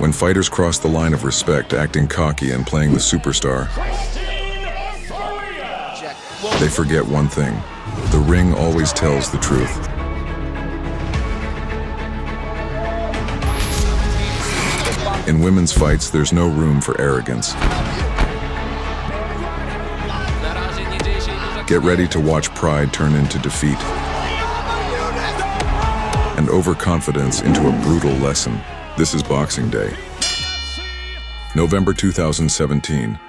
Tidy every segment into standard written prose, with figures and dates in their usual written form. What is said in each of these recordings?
When fighters cross the line of respect, acting cocky and playing the superstar, they forget one thing. The ring always tells the truth. In women's fights, there's no room for arrogance. Get ready to watch pride turn into defeat and overconfidence into a brutal lesson. This is Boxing Day. November 2017.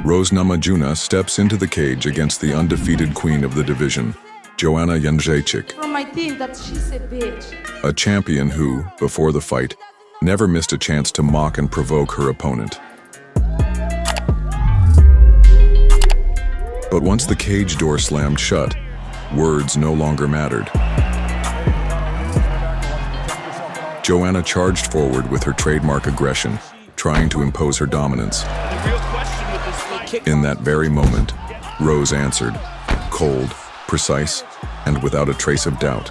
Rose Namajunas steps into the cage against the undefeated queen of the division, Joanna Jędrzejczyk. From my team that she's a bitch. A champion who, before the fight, never missed a chance to mock and provoke her opponent. But once the cage door slammed shut, words no longer mattered. Joanna charged forward with her trademark aggression, trying to impose her dominance. In that very moment, Rose answered, cold, precise, and without a trace of doubt.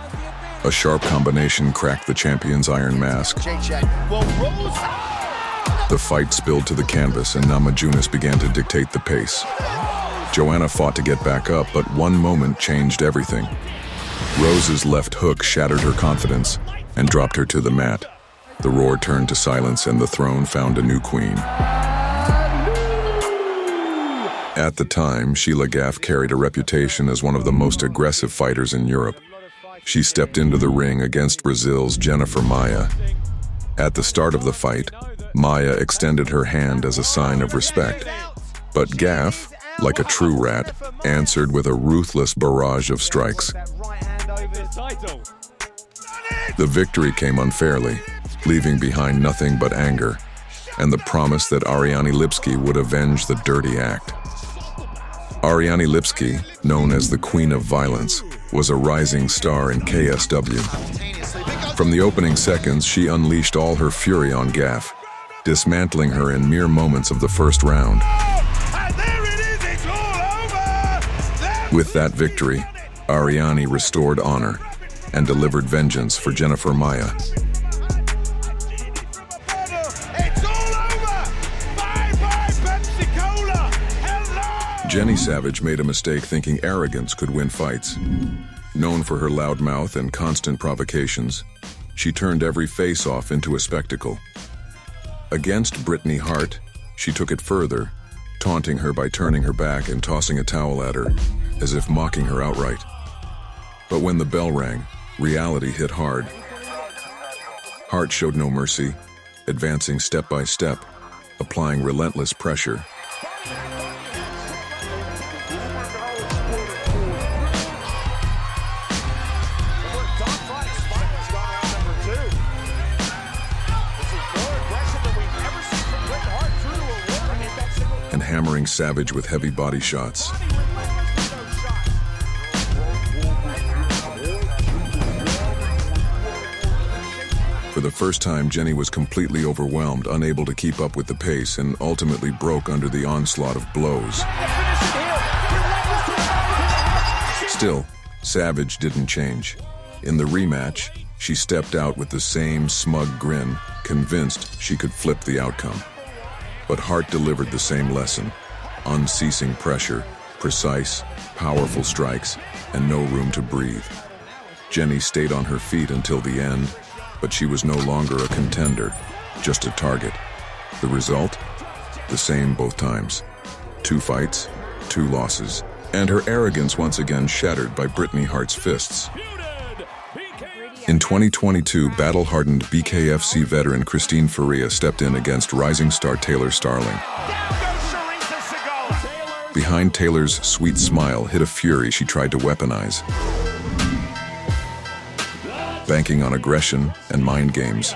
A sharp combination cracked the champion's iron mask. The fight spilled to the canvas and Namajunas began to dictate the pace. Joanna fought to get back up, but one moment changed everything. Rose's left hook shattered her confidence and dropped her to the mat. The roar turned to silence and the throne found a new queen. At the time, Sheila Gaff carried a reputation as one of the most aggressive fighters in Europe. She stepped into the ring against Brazil's Jennifer Maia. At the start of the fight, Maia extended her hand as a sign of respect. But Gaff, like a true rat, answered with a ruthless barrage of strikes. The victory came unfairly, leaving behind nothing but anger, and the promise that Ariane Lipski would avenge the dirty act. Ariane Lipski, known as the Queen of Violence, was a rising star in KSW. From the opening seconds, she unleashed all her fury on Gaff, dismantling her in mere moments of the first round. With that victory, Ariane restored honor and delivered vengeance for Jennifer Maia. Jenny Savage made a mistake thinking arrogance could win fights. Known for her loud mouth and constant provocations, she turned every face-off into a spectacle. Against Brittany Hart, she took it further, taunting her by turning her back and tossing a towel at her, as if mocking her outright. But when the bell rang, reality hit hard. Hart showed no mercy, advancing step by step, applying relentless pressure. And hammering Savage with heavy body shots. For the first time, Jenny was completely overwhelmed, unable to keep up with the pace, and ultimately broke under the onslaught of blows. Still, Savage didn't change. In the rematch, she stepped out with the same smug grin, convinced she could flip the outcome. But Hart delivered the same lesson: unceasing pressure, precise, powerful strikes, and no room to breathe. Jenny stayed on her feet until the end, but she was no longer a contender, just a target. The result? The same both times. 2 fights, 2 losses, and her arrogance once again shattered by Brittany Hart's fists. In 2022, battle-hardened BKFC veteran Christine Faria stepped in against rising star Taylor Starling. Behind Taylor's sweet smile hid a fury she tried to weaponize, banking on aggression and mind games.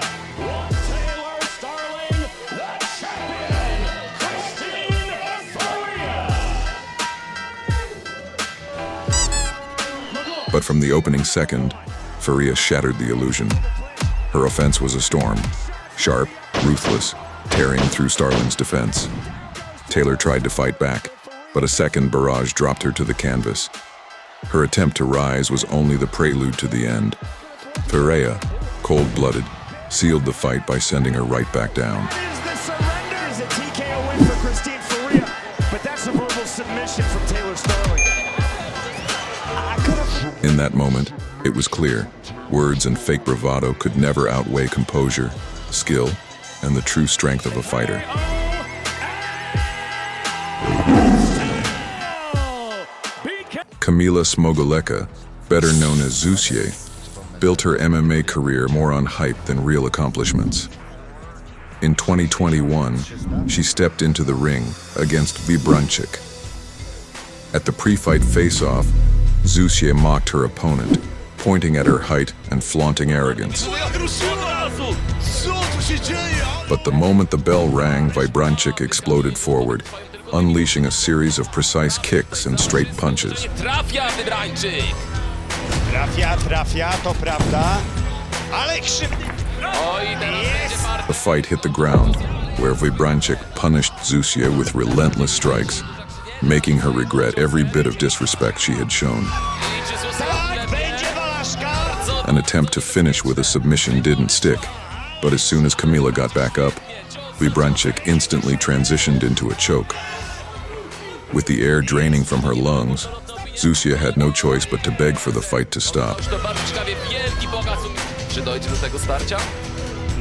But from the opening second, Faria shattered the illusion. Her offense was a storm, sharp, ruthless, tearing through Starling's defense. Taylor tried to fight back, but a second barrage dropped her to the canvas. Her attempt to rise was only the prelude to the end. Faria, cold-blooded, sealed the fight by sending her right back down. Is the surrender? Is a TKO win for Christine Faria, but that's a verbal submission from Taylor Sterling. In that moment, it was clear, words and fake bravado could never outweigh composure, skill, and the true strength of a fighter. Kamila Smogolecka, better known as Zusie, built her MMA career more on hype than real accomplishments. In 2021, she stepped into the ring against Wybranczyk. At the pre-fight face-off, Zusie mocked her opponent, pointing at her height and flaunting arrogance. But the moment the bell rang, Wybranczyk exploded forward, unleashing a series of precise kicks and straight punches. Trafia Wybranczyk! Trafia, to prawda, ale krzywdy. Oj, teraz będzie partia. The fight hit the ground, where Wybranczyk punished Zusie with relentless strikes, making her regret every bit of disrespect she had shown. Liczy Tak, będzie porażka. An attempt to finish with a submission didn't stick, but as soon as Kamila got back up, Wybranczyk instantly transitioned into a choke. With the air draining from her lungs, Zusie had no choice but to beg for the fight to stop. To bardzo ciekawie wielki pokaz. Czy dojdzie do tego starcia?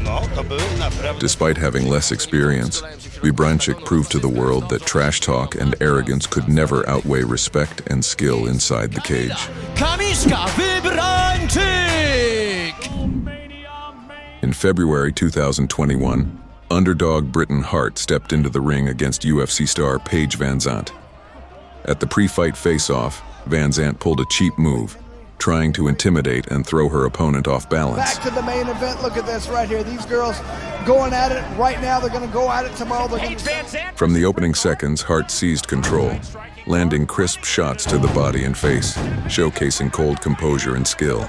No, to był naprawdę. Despite having less experience, Wybranczyk proved to the world that trash talk and arrogance could never outweigh respect and skill inside the cage. Kamiszka Wybranczyk! In February 2021, underdog Britain Hart stepped into the ring against UFC star Paige VanZant. At the pre-fight face-off, VanZant pulled a cheap move, trying to intimidate and throw her opponent off balance. Back to the main event. Look at this right here. These girls going at it right now. They're going to go at it tomorrow. They're going to... From the opening seconds, Hart seized control, landing crisp shots to the body and face, showcasing cold composure and skill.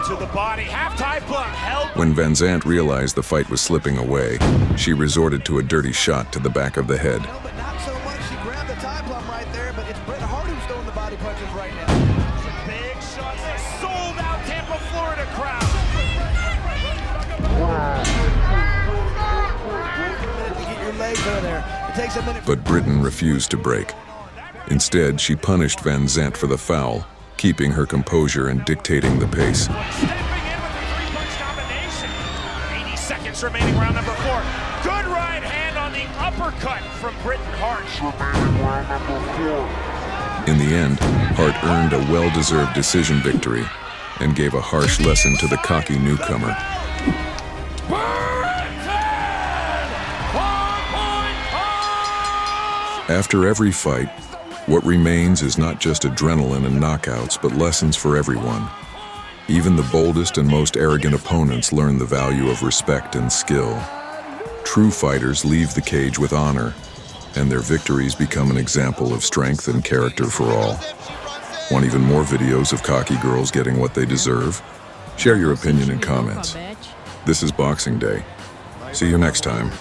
To the body, half-tie block held. When VanZant realized the fight was slipping away, she resorted to a dirty shot to the back of the head. No, but not so much. She grabbed the tie plum right there, but it's Bret Hart who's throwing the body punches right now. Big shots. Sold out Tampa, Florida crowd. To get your legs over there. It takes a minute. But Britain refused to break. Instead, she punished VanZant for the foul, keeping her composure and dictating the pace. Stepping in with the three-punch combination. 80 seconds remaining, round number 4. Good right hand on the uppercut from Britain Hart. In the end, Hart earned a well-deserved decision victory and gave a harsh lesson to the cocky newcomer. After every fight, what remains is not just adrenaline and knockouts, but lessons for everyone. Even the boldest and most arrogant opponents learn the value of respect and skill. True fighters leave the cage with honor, and their victories become an example of strength and character for all. Want even more videos of cocky girls getting what they deserve? Share your opinion in comments. This is Boxing Day. See you next time.